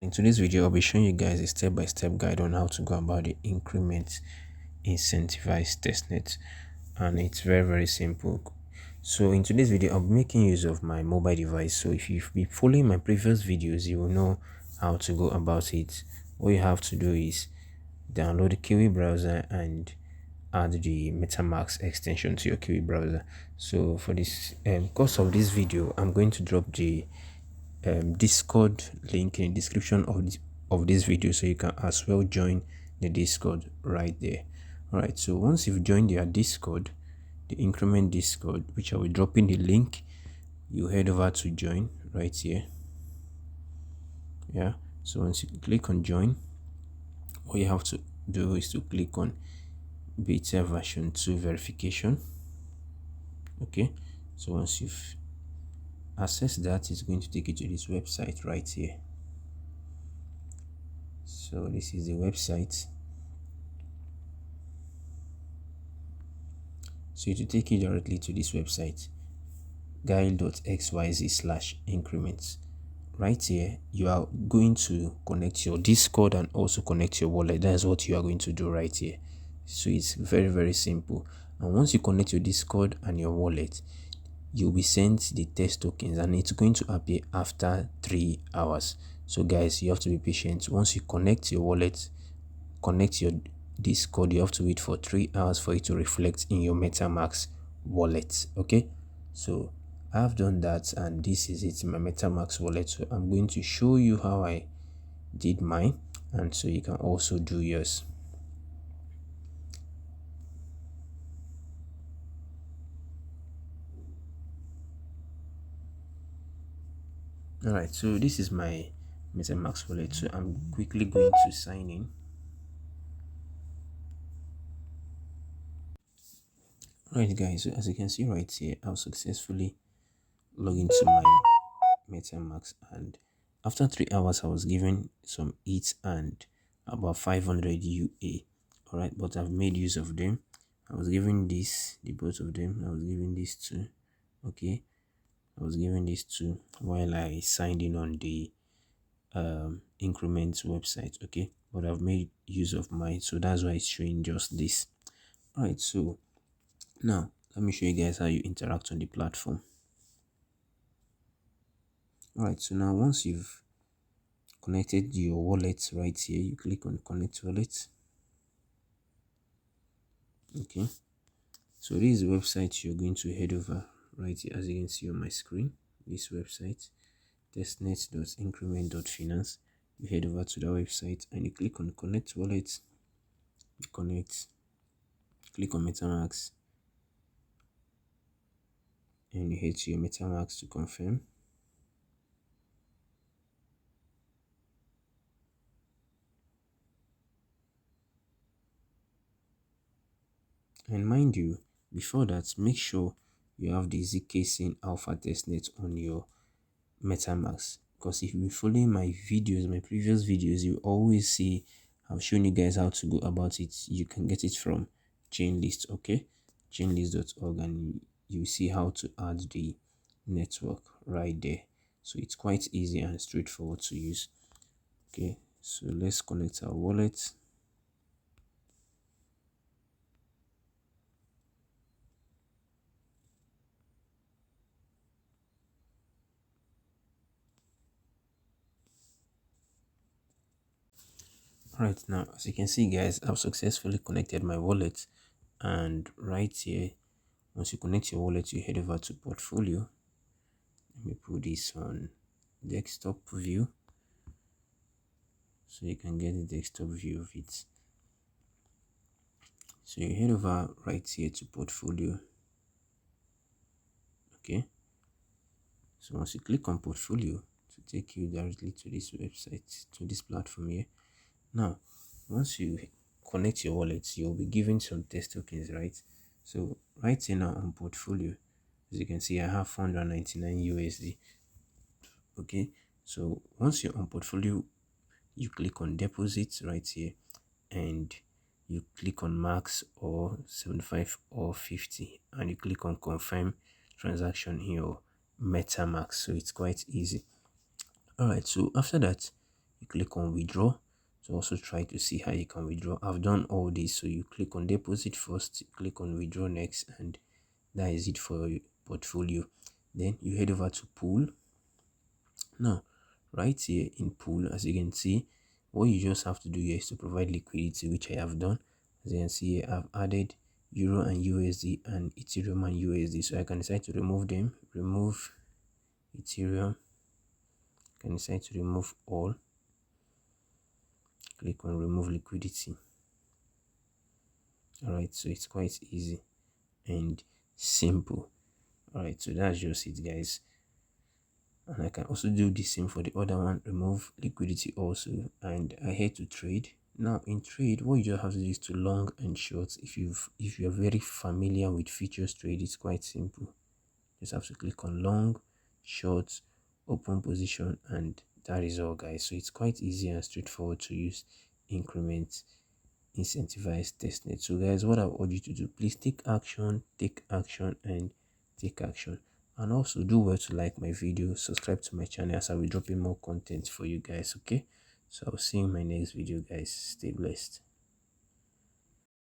In today's video, I'll be showing you guys a step-by-step guide on how to go about the increment incentivized testnet, and it's very simple. So in today's video, I'll be making use of my mobile device. So if you've been following my previous videos, you will know how to go about it. All you have to do is download the Kiwi browser and add the MetaMask extension to your Kiwi browser. So for this course of this video, I'm going to drop the Discord link in the description of this video, so you can as well join the Discord right there. All right, so once you've joined your Discord, the Increment Discord, which I will drop in the link, you head over to join right here. Yeah, so once you click on join, all you have to do is to click on beta version 2 verification. Okay, so once you've access that, is going to take you to this website right here. So this is the website. So it will take you directly to this website, guile.xyz/increments. Right here, you are going to connect your Discord and also connect your wallet. That's what you are going to do right here. So it's very simple. And once you connect your Discord and your wallet, you'll be sent the test tokens, and it's going to appear after 3 hours. So guys, you have to be patient. Once you connect your wallet, connect your Discord, you have to wait for 3 hours for it to reflect in your MetaMask wallet. Okay, so I've done that, and this is it in my MetaMask wallet. So I'm going to show you how I did mine, and so you can also do yours. Alright, so this is my MetaMask wallet. So I'm quickly going to sign in. Alright guys, so as you can see right here, I've successfully logged into my MetaMask, and after 3 hours I was given some ETH and about 500 UA. Alright, but I've made use of them. I was given this, the both of them. I was given this too. Okay, I was given this too while I signed in on the Increment website. Okay, but I've made use of mine, so that's why it's showing just this. Alright, so now let me show you guys how you interact on the platform. Alright, so now once you've connected your wallet right here, you click on connect wallet. Okay, so this is the website you're going to head over right here, as you can see on my screen. This website, testnet.increment.finance. You head over to the website and you click on connect wallet. You connect, click on MetaMask, and you head to your MetaMask to confirm. And mind you, before that, make sure you have the zkSync alpha testnet on your MetaMask, because if you've been following my videos, my previous videos, you always see I've shown you guys how to go about it. You can get it from Chainlist, okay, chainlist.org, and you see how to add the network right there. So it's quite easy and straightforward to use. Okay, so let's connect our wallet. Right now, as you can see guys, I've successfully connected my wallet, and right here, once you connect your wallet, you head over to portfolio. Let me put this on desktop view so you can get the desktop view of it. So you head over right here to portfolio. Okay, so once you click on portfolio, to take you directly to this website, to this platform here. Now once you connect your wallet, you'll be given some test tokens, right? So right here now on portfolio, as you can see, I have 499 USD. Okay, so once you're on portfolio, you click on deposits right here, and you click on max or 75 or 50, and you click on confirm transaction here, MetaMask. So it's quite easy. All right, so after that, you click on withdraw to also try to see how you can withdraw. I've done all this, so you click on deposit first, click on withdraw next, and that is it for your portfolio. Then you head over to pool. Now right here in pool, as you can see, what you just have to do here is to provide liquidity, which I have done. As you can see here, I've added euro and USD and Ethereum and USD, so I can decide to remove them. Remove Ethereum, I can decide to remove all, click on remove liquidity. All right, so it's quite easy and simple. All right, so that's just it, guys. And I can also do the same for the other one, remove liquidity also, and I head to trade. Now in trade, what you just have to do is to long and short. If you're very familiar with futures trade, it's quite simple. Just have to click on long, short, open position, and that is all, guys. So it's quite easy and straightforward to use Increment incentivized testnet. So guys, what I urge you to do, please take action, and take action. And also do well to like my video, subscribe to my channel, as I will be dropping more content for you guys. Okay, so I'll see you in my next video, guys. Stay blessed.